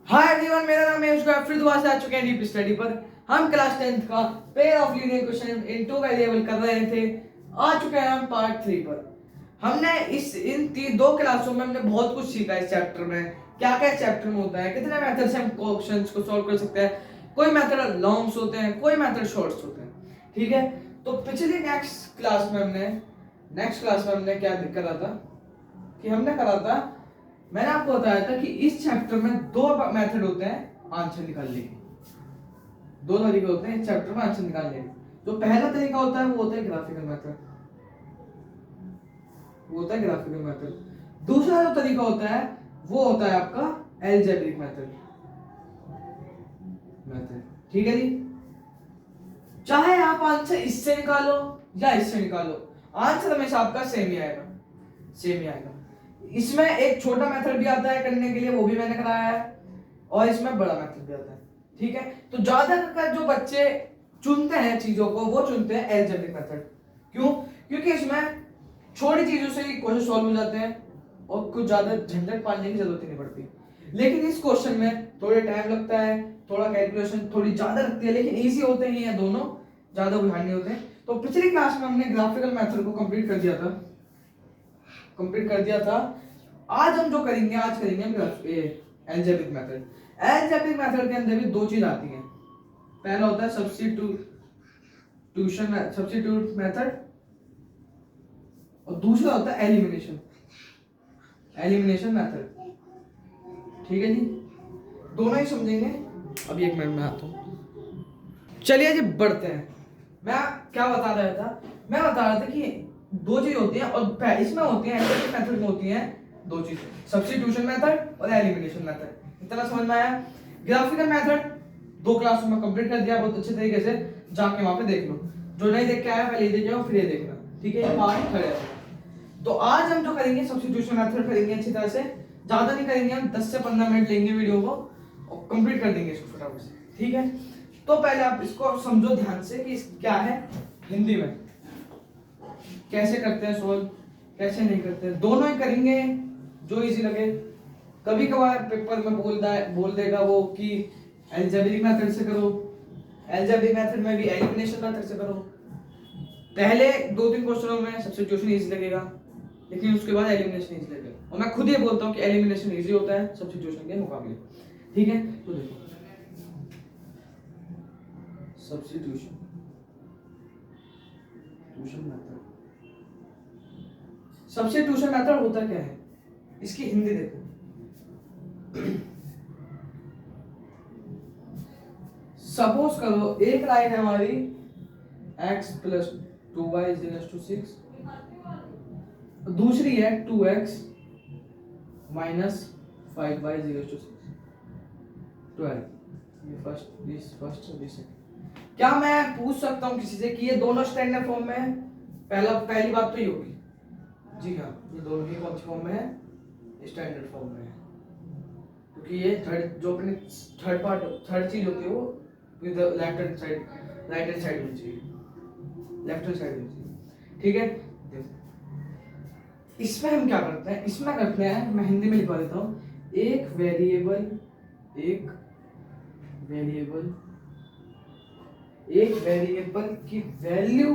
Hi everyone, मेरा नाम है यश गोयल। फिर दोबारा से आ चुके हैं डीप स्टडी पर। हम क्लास 10th का pair of linear question in two variable कर रहे थे। आ चुके हैं हम पार्ट 3 पर। हमने दो क्लासों में हमने बहुत कुछ सीखा इस चैप्टर में। क्या क्या चैप्टर में होता है, कितने मेथड से हम क्वेश्चंस को सॉल्व कर सकते हैं। कोई मेथड लॉन्ग्स होते हैं, कोई मेथड शॉर्ट्स होते हैं। ठीक है, तो पिछली नेक्स्ट क्लास में हमने क्या करा था कि हमने करा था, मैंने आपको बताया था कि इस चैप्टर में दो मेथड होते हैं आंसर निकालने के। दो तरीके होते हैं इस चैप्टर में आंसर निकालने के। जो पहला तरीका होता है वो होता है ग्राफिकल मेथड, दूसरा जो तरीका होता है वो होता है आपका एल्जेब्रिक मेथड। ठीक है जी, चाहे आप आंसर इससे निकालो या इससे निकालो, आंसर हमेशा आपका सेम ही आएगा। इसमें एक छोटा मेथड भी आता है करने के लिए, वो भी मैंने कराया है, और इसमें बड़ा मेथड भी आता है। ठीक है, तो ज्यादातर जो बच्चे चुनते हैं चीजों को वो चुनते हैं एल्जेब्रिक मेथड। क्यों? क्योंकि इसमें छोटी चीजों से क्वेश्चन सॉल्व हो जाते हैं और कुछ ज्यादा झंझट पालने की जरूरत ही नहीं पड़ती। लेकिन इस क्वेश्चन में थोड़ा टाइम लगता है, थोड़ा कैलकुलेशन थोड़ी ज्यादा लगती है, लेकिन इजी होते ही हैं दोनों, ज्यादा बुझाने नहीं होते हैं। तो पिछली क्लास में हमने ग्राफिकल मेथड को कंप्लीट कर दिया था। आज हम जो करेंगे, आज करेंगे हम एल्जेब्रिक मेथड। एल्जेब्रिक मेथड के अंदर भी दो चीज आती हैं। पहला होता है सब्स्टिट्यूट मेथड, और दूसरा होता है एलिमिनेशन मेथड। ठीक है जी, दोनों ही समझेंगे। अभी एक मिनट में आता हूं। चलिए जी बढ़ते हैं। मैं क्या बता रहा था? मैं बता रहा था कि दो चीज होती हैं, और इसमें होती है एल्जेब्रिक मेथड में होती हैं दो चीज, सब्स्टिट्यूशन मेथड और एलिमिनेशन मेथड। इतना समझ में आया? ग्राफिकल मेथड दो क्लासों में कंप्लीट कर दिया बहुत अच्छे तरीके से, जाके वहां पे देख लो। जो नहीं देख के आया पहले देख जाओ, फिर ये देखना। ठीक है, पार्ट खड़े। तो आज हम जो करेंगे सब्स्टिट्यूशन मेथड करेंगे अच्छी तरह से, ज्यादा नहीं करेंगे, हम 10 से 15 मिनट लेंगे वीडियो को और कंप्लीट कर देंगे इसको फटाफट से। ठीक है, तो पहले आप इसको समझो ध्यान से कि क्या है हिंदी में, कैसे करते हैं सोल्व, कैसे नहीं करते हैं। दोनों ही करेंगे जो इजी लगे। कभी कभार पेपर में बोल देगा वो कि एल्जेब्रिक मेथड से करो, एल्जेब्रिक मेथड में भी एलिमिनेशन मेथड से करो। पहले 2-3 क्वेश्चनों में सब्स्टिट्यूशन इजी लगेगा, लेकिन उसके बाद एलिमिनेशन इजी लगेगा। और मैं खुद ही बोलता हूँ कि एलिमिनेशन इजी होता है सब्स्टिट्यूशन के मुकाबले। ठीक है, तो देखो सब्स्टिट्यूशन मेथड। सब्स्टिट्यूशन मेथड होता क्या है, इसकी हिंदी देखो। सपोज करो एक लाइन है हमारी x + 2y = 6, दूसरी है 2x - 5y = 6, 12। ये फर्स्ट। क्या मैं पूछ सकता हूं किसी से कि ये दोनों स्टैंडर्ड फॉर्म में है? पहली बात तो ये होगी, जी हाँ, ये दोनों ही कौन सी फॉर्म में है? स्टैंडर्ड फॉर्म में है। क्योंकि ये थर्ड चीज होती है वो with left hand side, right hand side होनी चाहिए, लेफ्ट हैंड साइड होनी चाहिए। ठीक है, इसमें हम क्या करते हैं, इसमें करते हैं, मैं हिंदी में लिखवा देता हूँ। एक वेरिएबल की वैल्यू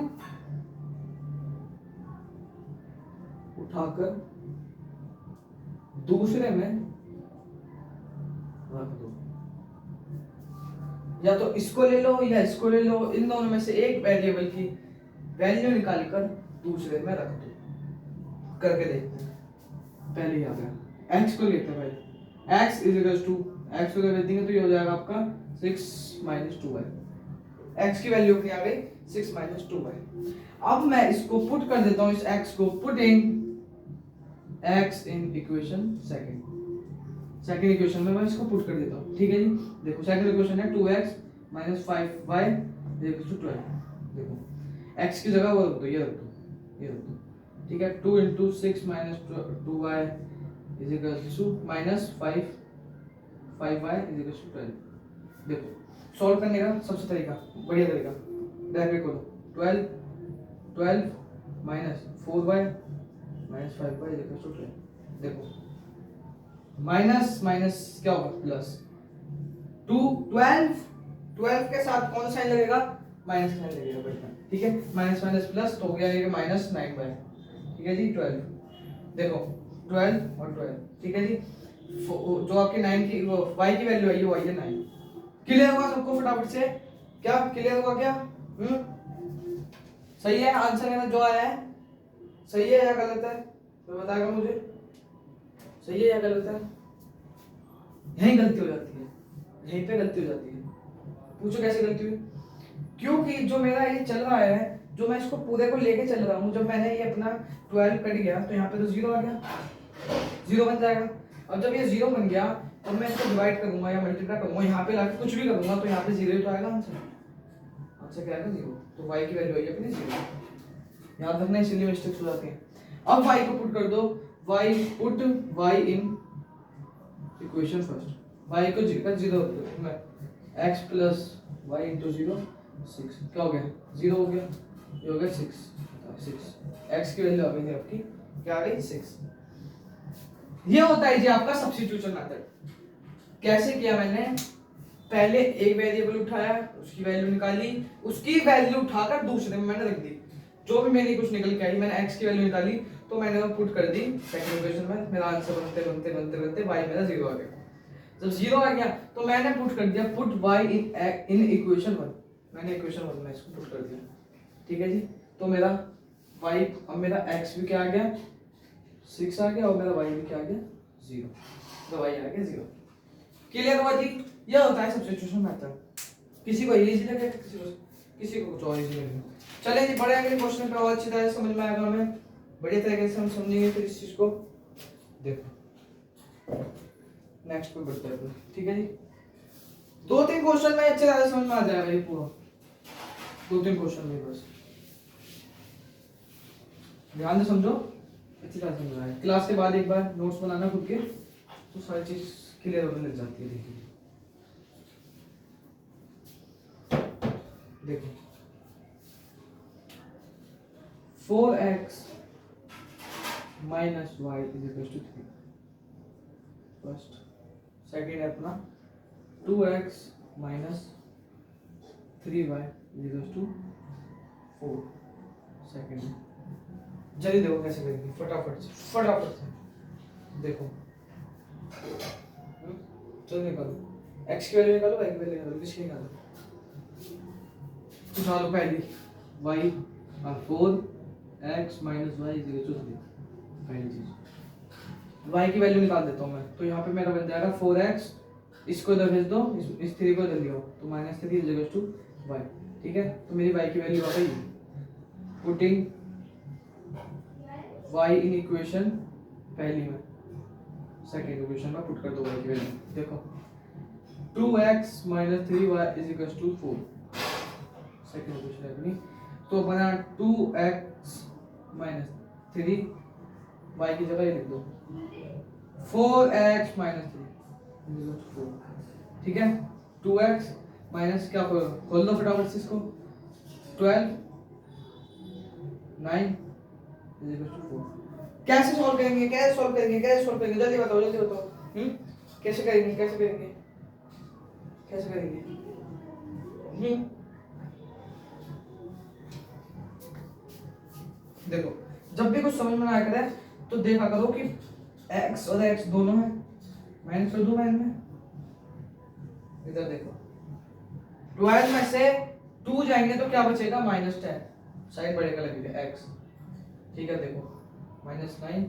उठाकर दूसरे में रख दो, या तो इसको ले लो या इसको ले लो, इन दोनों में से एक वेरिएबल की वैल्यू निकालकर दूसरे में रख दो। करके देखते हैं। पहले यहाँ पे x को लेते हैं भाई, x को ले देंगे तो ये हो जाएगा आपका 6 - 2y। x की वैल्यू अपनी आ गई 6 - 2y। अब मैं इसको पुट कर देता हूँ, इस x को putting x in equation second equation में मैं इसको पुट कर देता हूँ। ठीक है जी, देखो सेकंड इक्वेशन है 2x - 5y = 12। देखो x की जगह वो रख दो, ये रख दो। ठीक है, 2 × 6 - 2y = -5y = 12। देखो सॉल्व करने का सबसे बढ़िया तरीका, ब्रैकेट खोलो, 12 - 4y - 5y = 12। देखो माइनस क्या होगा, प्लस, टू 12, 12 के साथ कौन सा साइन लगेगा, माइनस साइन लगेगा बेटा, ठीक है, माइनस माइनस प्लस तो हो गया ये माइनस 9/, ठीक है जी 12, देखो 12 और 12, ठीक है जी, जो आपकी 9 की वो y की वैल्यू आई है वो आई है 9। क्लियर होगा सबको फटाफट से, क्या क्लियर होगा क्या? सही है आंसर मेरा जो आया है, सही है या गलत है, तो बताएगा मुझे, सही है या गलत है? यहीं गलती हो जाती है, यहीं पे गलती हो जाती है। पूछो कैसे गलती हुई? क्योंकि जो मेरा ये चल रहा है, जो मैं इसको पूरे को लेके चल रहा हूँ, जब मैंने ये अपना 12 कट गया तो यहाँ पे तो 0 आ गया, 0 बन जाएगा। अब जब ये 0 बन गया तब मैं इसको डिवाइड करूंगा या मल्टीप्लाई करूंगा, यहाँ पे लाके कुछ भी करूंगा तो यहाँ पे 0 ही तो आएगा आंसर, आंसर क्या आएगा 0। तो y की वैल्यू आई अपनी 0, याद रखना, इसलिए मिस्टेक्स हो जाती हैं। अब y को पुट कर दो, पुट y इन इक्वेशन फर्स्ट, y को 0 मैं x प्लस वाई इंटू 0 6, क्या हो गया 0 हो गया, ये हो गया 6, x की वैल्यू आ गई थी आपकी, क्या आ गई 6। ये होता है जी आपका सब्स्टिट्यूशन मेथड। कैसे किया मैंने, पहले एक वेरिएबल उठाया, उसकी वैल्यू निकाली, उसकी वैल्यू उठाकर दूसरे में मैंने रख दी, जो भी मेरी कुछ निकल के आई, मैंने x की वैल्यू निकाली तो मैंने वो पुट कर दी सेकंड इक्वेशन में, मेरा आंसर बनते बनते बनते बनते y मेरा 0 आ गया। जब 0 आ गया तो मैंने पुट कर दिया, पुट y इन इक्वेशन 1, मैंने इक्वेशन 1 में इसको पुट कर दिया, ठीक है जी। तो मेरा y, अब मेरा x भी क्या आ गया 6 आ गया, और मेरा y भी क्या आ गया 0, तो y आ गया 0। क्लियर हुआ जी? यह होता है सब्स्टिट्यूशन मेथड। किसी को इजी लगे, किसी को कुछ और इजी लगे। चलिए जी बड़े अगले क्वेश्चन पे और अच्छी तरह से समझ में आएगा, हमें बढ़िया तरीके से हम समझेंगे फिर इस चीज को। देखो नेक्स्ट पे बढ़ते हैं, ठीक है जी। 2-3 क्वेश्चन में अच्छे तरह से समझ में आ जाएगा ये पूरा, 2-3 क्वेश्चन में बस ध्यान से समझो, अच्छी तरह समझ में आए। क्लास के बाद एक बार नोट्स बनाना खुद के, तो सारी चीज क्लियर होने लग जाती है। देखो 4x minus y is equal to 3, first. Second है अपना 2x minus 3y is equal to 4, second. जल्दी देखो कैसे करेंगे, फटाफट से देखो, चलो निकालो, x की वैल्यू निकालो, y की वैल्यू निकालो, किसकी निकालो, उठा लो पहली y और 4x minus y is equal to 3, पहली चीज y की वैल्यू निकाल देता हूँ मैं, तो यहाँ पे मेरा बन जाएगा 4x, इसको इधर भेज दो, इस 3 को इधर ले आओ, तो -3 इज इक्वल टू y, ठीक है। तो मेरी y की वैल्यू आ गई, पुटिंग y इन इक्वेशन पहली में, सेकंड इक्वेशन में पुट कर दो y की वैल्यू, देखो 2x minus 3y is equal to 4, second equation है अपनी। तो बना 2x माइनस 3, y की जगह ये लिख दो 4x minus 3 is equal to 4, ठीक है। 2x माइनस क्या खोल दो फटाफट से इसको, 12 9 इज इक्वल टू 4। कैसे सॉल्व करेंगे, जल्दी बताओ कैसे करेंगे देखो जब भी कुछ समझ में ना आया करे तो देखा करो कि x और x दोनों है, माइनस कर दो मैंने, इधर देखो 12 में से 2 जाएंगे तो क्या बचेगा -10, साइड बढ़ेगा लगेगा x, ठीक है। देखो -9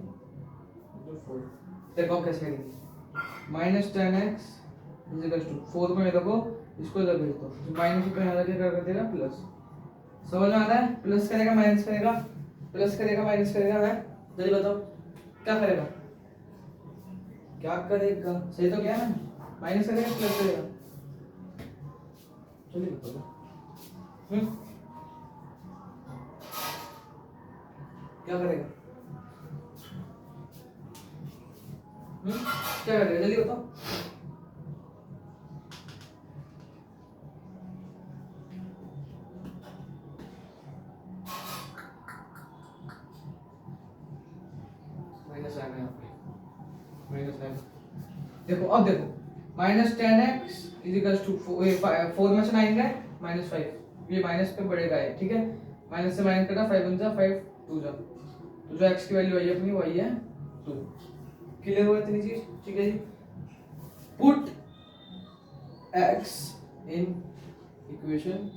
4, देखो कैसे करेंगे, -10x इज इक्वल टू 4 में देखो, इसको इधर भेज दो, माइनस को यहाँ रखे कर देगा प्लस, समझ में आता है, प्लस करेगा माइनस करेगा, प्लस करेगा माइनस करेगा, है जल्दी बताओ क्या करेगा, सही तो क्या है, माइनस करेगा प्लस करेगा, जल्दी बताओ क्या करेगा, क्या करेगा जल्दी बताओ, माइनस आएगा यहाँ पे, माइनस आएगा। देखो अब देखो minus 10x is equals to 4 में से 9 गए -5, ये माइनस पे बढ़ेगा है, ठीक है। माइनस से माइनस कटा 5 1 जा 5 2 जा, तो जो x की वैल्यू आई है अपनी वही है 2। क्लियर हुआ इतनी चीज, ठीक है जी। Put x in equation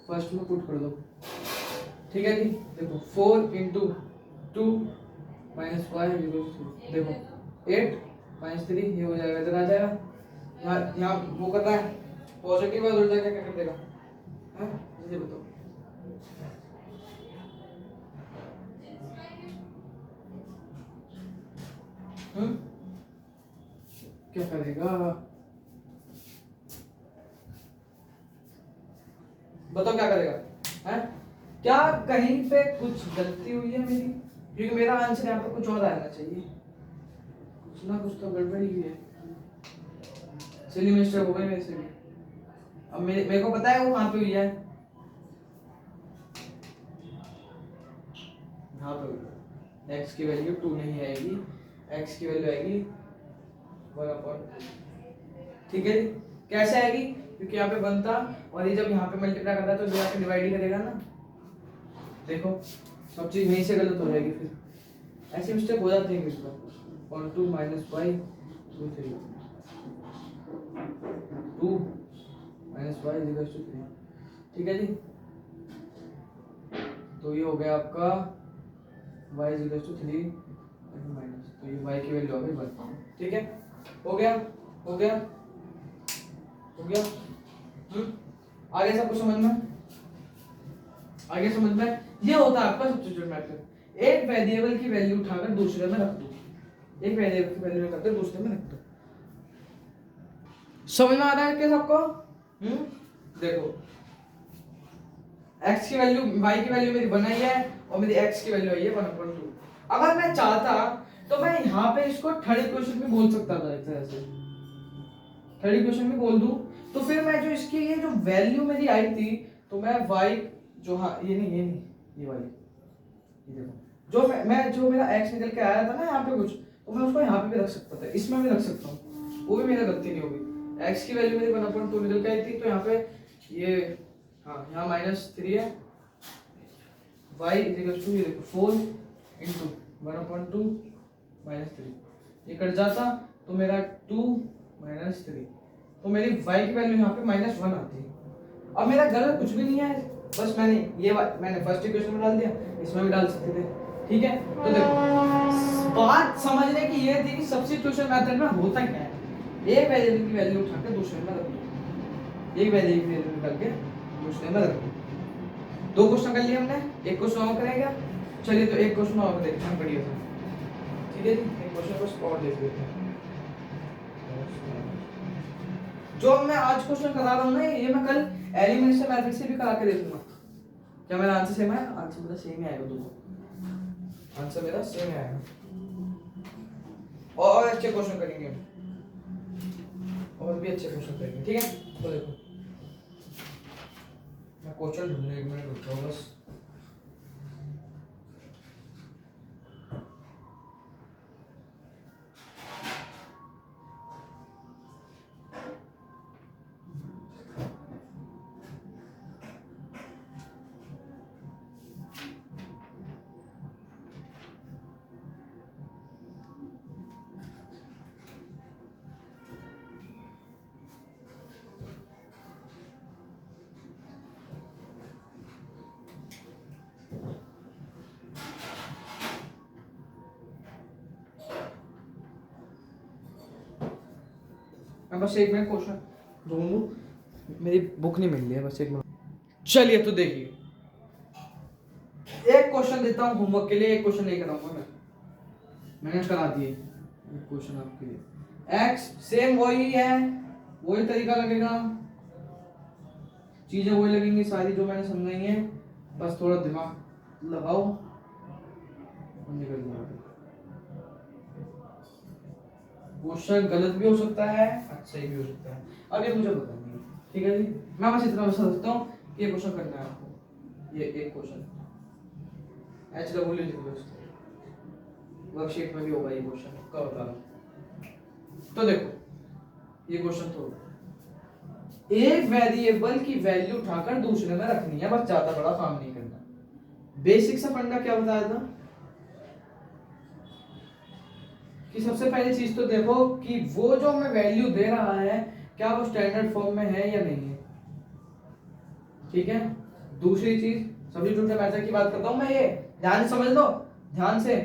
first में पुट कर दो, ठीक है जी। देखो 4 इंटू 2 माइनस 5 देखो 8 माइनस 3, ये हो जाएगा, इधर आ जाएगा। यहाँ वो कर रहा है पॉजिटिव, और उधर जाके क्या कर देगा, हाँ मुझे बताओ। क्या करेगा, बताओ क्या करेगा, है क्या कहीं पे कुछ गलती हुई है मेरी, क्योंकि मेरा आंसर यहाँ पे कुछ और आना चाहिए, कुछ ना कुछ तो गड़बड़ी हुई है। चलिए मिस्टेक हो गई मेरे से भी, अब मेरे को पता है वो कहाँ पे हुई है, यहाँ पे हुई है। x की वैल्यू 2 नहीं आएगी, x की वैल्यू आएगी 1/2, ठीक है। कैसे आएगी, क्योंकि यहाँ पे 1 था और ये जब यहाँ पे मल्टीप्लाई करता है तो यहाँ पे डिवाइड ही करेगा ना। देखो सब चीज यहीं से गलत हो जाएगी, फिर ऐसी मिस्टेक हो जाती है किस बार। और 2 माइनस 5 2 3 2 माइनस 5 इक्वल्स टू 3, ठीक है जी। तो ये हो गया आपका y इक्वल्स टू 3 माइनस, तो ये y की वैल्यू आ गई 1, ठीक है। हो गया हो गया हो गया। आगे सब कुछ समझ में, आगे समझ में। ये होता है आपका सब्स्टिट्यूट मेथड, एक वेरिएबल की वैल्यू उठाकर दूसरे में रख दो, एक वेरिएबल की वैल्यू निकालकर दूसरे में रख दो। समझ में आ रहा है क्या सबको? देखो x की वैल्यू y की वैल्यू मेरी 1 आई है और मेरी x की वैल्यू आई है 1/2। अगर मैं चाहता तो मैं यहाँ पे इसको थर्ड इक्वेशन में बोल सकता था, एक तरह से थर्ड इक्वेशन में बोल दूं, तो फिर मैं जो इसकी ये जो वैल्यू मेरी आई थी, तो मैं y जो, हाँ ये नहीं ये वाली, ये देखो जो मैं जो मेरा x निकल के आया था ना यहाँ पे कुछ, तो मैं उसको यहाँ पे भी रख सकता था, इसमें भी रख सकता हूँ, वो भी मेरा गलती नहीं होगी। x की वैल्यू मेरी 1/2 निकल के आई थी, तो यहाँ पे ये, हाँ यहाँ -3 है, y इक्वल्स टू ये देखो 4 इंटू 1/2 -3, ये कट जाता तो मेरा 2 -3, तो मेरी y की वैल्यू यहाँ पे -1 आती है। अब मेरा गलत कुछ भी नहीं है, बस मैंने फर्स्ट इक्वेशन में डाल दिया, इसमें भी डाल सकते थे, ठीक है। तो देखो बात समझने की ये थी कि सब्स्टिट्यूशन मेथड में होता क्या है, एक वेरिएबल की वैल्यू उठाकर दूसरे में रख दो, एक वेरिएबल की वैल्यू निकाल के दूसरे में रख दो। 2 क्वेश्चन कर लिए हमने, एक क्वेश्चन और करेगा। चलिए तो एक क्वेश्चन और देखते हैं बढ़िया से, ठीक है जी। एक क्वेश्चन को और देख लेते हैं। जो मैं आज क्वेश्चन करा रहा हूँ ना, ये मैं कल एलिमिनेशन मेथड से भी करा के देखूंगा। क्या मेरा आंसर सेम है? आंसर मेरा सेम ही आएगा, दोनों आंसर मेरा सेम ही आएगा। और अच्छे क्वेश्चन करेंगे, और भी अच्छे क्वेश्चन करेंगे, ठीक है। तो देखो मैं क्वेश्चन ढूंढने 1 मिनट रुक जाओ बस। मैं बस 1 मिनट क्वेश्चन ढूंढूं, मेरी बुक नहीं मिल रही है, बस 1 मिनट। चलिए तो देखिए, एक क्वेश्चन देता हूँ होमवर्क के लिए, एक क्वेश्चन नहीं कराऊंगा मैंने करा दिए एक क्वेश्चन आपके लिए। x सेम वही है, वही तरीका लगेगा, चीजें वही लगेंगी सारी जो मैंने समझाई है, बस थोड़ा दिमाग लगाओ और निकल जाओ। क्वेश्चन गलत भी हो सकता है, अच्छा भी हो सकता है, अब ये मुझे पता नहीं, ठीक है जी। मैं बस इतना बता सकता हूँ कि ये क्वेश्चन करना है आपको, ये एक क्वेश्चन HW वर्कशीट में भी होगा ये क्वेश्चन, कब बता रहा हूँ। तो देखो ये क्वेश्चन तो एक वेरिएबल की वैल्यू उठाकर दूसरे में रखनी है, बस ज्यादा बड़ा काम नहीं करना। बेसिक सा फंडा क्या बताया था कि सबसे पहली चीज तो देखो कि वो जो हमें वैल्यू दे रहा है क्या वो स्टैंडर्ड फॉर्म में है या नहीं है। ठीक है, दूसरी चीज सब्स्टिट्यूशन मेथड की बात करता हूं मैं, ये ध्यान से समझ लो, ध्यान से।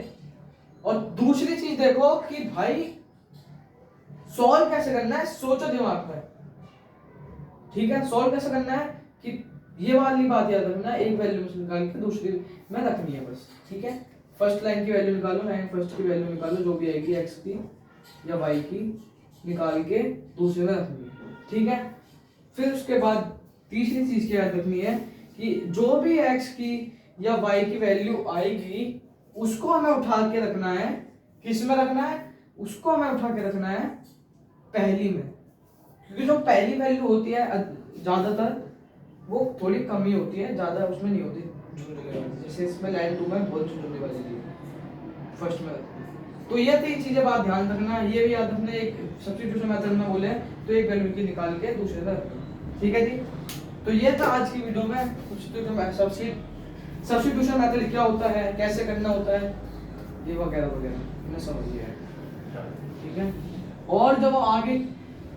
और दूसरी चीज देखो कि भाई सॉल्व कैसे करना है, सोचो दिमाग में। ठीक है, सॉल्व कैसे करना है कि ये वाली बात याद रखना, एक वैल्यू में निकाल के दूसरी में रखनी है बस। ठीक है, फर्स्ट लाइन की वैल्यू निकालो, लाइन फर्स्ट की वैल्यू निकालो, जो भी आएगी एक्स की या वाई की निकाल के दूसरे में रखनी है। ठीक है, फिर उसके बाद तीसरी चीज क्या याद रखनी है कि जो भी एक्स की या वाई की वैल्यू आएगी उसको हमें उठा के रखना है, किस में रखना है, उसको हमें उठा के रखना है पहली में। क्योंकि जो पहली वैल्यू होती है ज्यादातर वो थोड़ी कमी होती है, ज्यादा उसमें नहीं होती झुंझुने वाली, जैसे इसमें लाइन 2 में बहुत झुंझुने वाली थी फर्स्ट में। तो ये 3 चीजें बात ध्यान रखना, ये भी याद रखना। एक सब्स्टिट्यूशन मेथड में बोले तो एक वैल्यू की निकाल के दूसरे में रखना। ठीक है जी, तो ये था आज की वीडियो में सब्स्टिट्यूशन मेथड क्या होता है, कैसे करना होता है, ये वगैरह वगैरह मैंने समझ लिया है। ठीक है, और जब आगे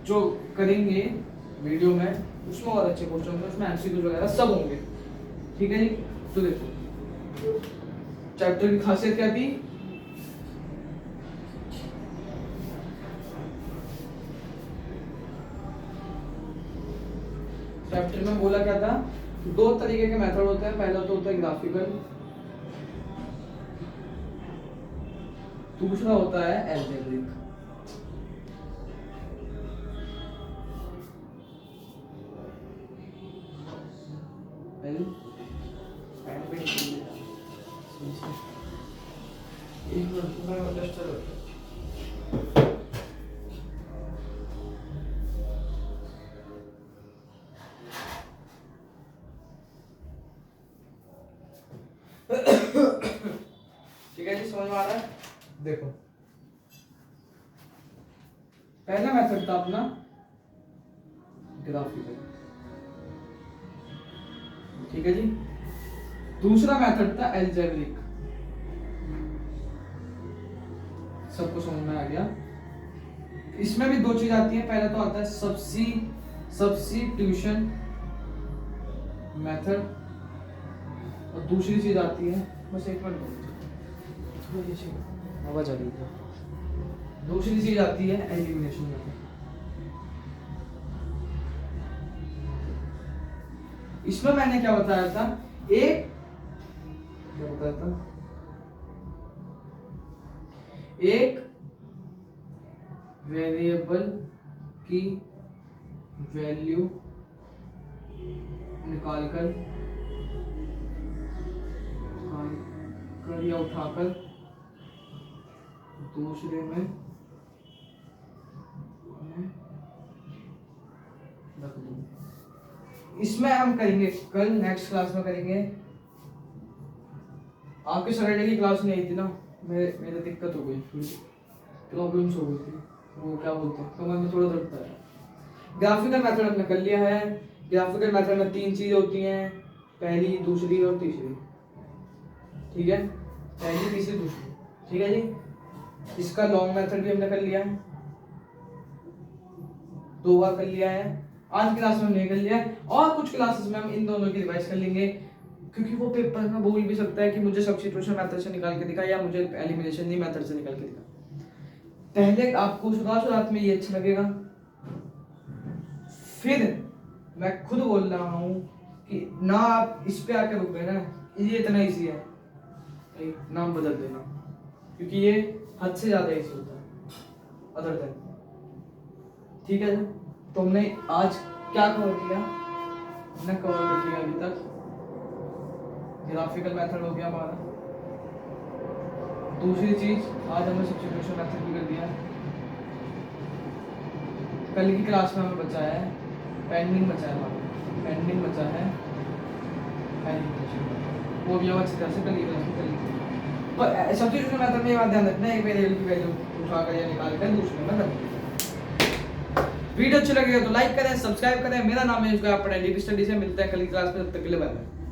जो करेंगे वीडियो में उसमें और अच्छे क्वेश्चन होंगे, उसमें एमसीक्यू वगैरह सब होंगे। ठीक है जी, तो देखो चैप्टर की खासियत क्या थी, चैप्टर में बोला क्या था, 2 तरीके के मेथड होते हैं। पहला तो होता है ग्राफिकल, दूसरा होता है एल्जेब्रिक। ठीक है जी, समझ में आ रहा है। देखो पहला मेथड था अपना ग्राफिकल, ठीक है जी। दूसरा मेथड था एल्जेब्रिक, सबको समझ में आ गया। इसमें भी 2 चीज आती है, पहला तो आता है सब्स्टिट्यूशन मेथड और दूसरी चीज आती है, बस एक मिनट आवाज आ रही है, दूसरी चीज आती है एलिमिनेशन मेथड। इसमें मैंने क्या बताया था, एक वेरिएबल की वैल्यू निकालकर या उठाकर दूसरे में रख दूं। इसमें हम करेंगे कल, नेक्स्ट क्लास में करेंगे। आपके सैटरडे की क्लास नहीं आई थी ना, मेरे दिक्कत हो गई, प्रॉब्लम्स हो गई थी, वो क्या बोलते हैं, कमर में थोड़ा दर्द था। ग्राफिकल मेथड हमने कर लिया है। ग्राफिकल मेथड में 3 चीजें होती हैं, पहली, दूसरी और तीसरी। ठीक है, पहली, तीसरी, दूसरी। ठीक है जी, इसका लॉन्ग मेथड भी हमने कर लिया है, 2 बार कर लिया है। आज क्लास में हमने कर लिया है, और कुछ क्लासेस में हम इन दोनों की रिवाइज कर लेंगे, क्योंकि वो पेपर में बोल भी सकता है कि मुझे सब्स्टिट्यूशन मेथड से निकाल के दिखा या मुझे एलिमिनेशन मेथड से निकाल के दिखा। पहले आपको शुरुआत में ये अच्छा लगेगा, फिर मैं खुद बोल रहा हूँ कि ना आप इस पे आके रुक गए ना, ये इतना इजी है, नाम बदल देना, क्योंकि ये हद से ज्यादा इजी होता है अदर देन। ठीक है ना, तो हमने आज क्या कवर किया, हमने कवर कर लिया अभी तक ग्राफिकल मेथड हो गया हमारा। दूसरी चीज आज हमने सब्स्टिट्यूशन मेथड भी कर दिया। कल की क्लास में हमें बचा है पेंडिंग, बचा है हमारा पेंडिंग बचा है एलिमिनेशन, वो भी हम अच्छी तरह से कर ली। पर सब्स्टिट्यूशन मेथड में ये बात ध्यान रखना है, एक वेरिएबल की वैल्यू उठा कर या निकाल कर दूसरे में रख देना। वीडियो अच्छी लगेगा तो लाइक करें, सब्सक्राइब करें। मेरा नाम है, इसको आप पढ़ें डीप स्टडी से। मिलते हैं कल की क्लास में, तब तक के लिए बाय बाय।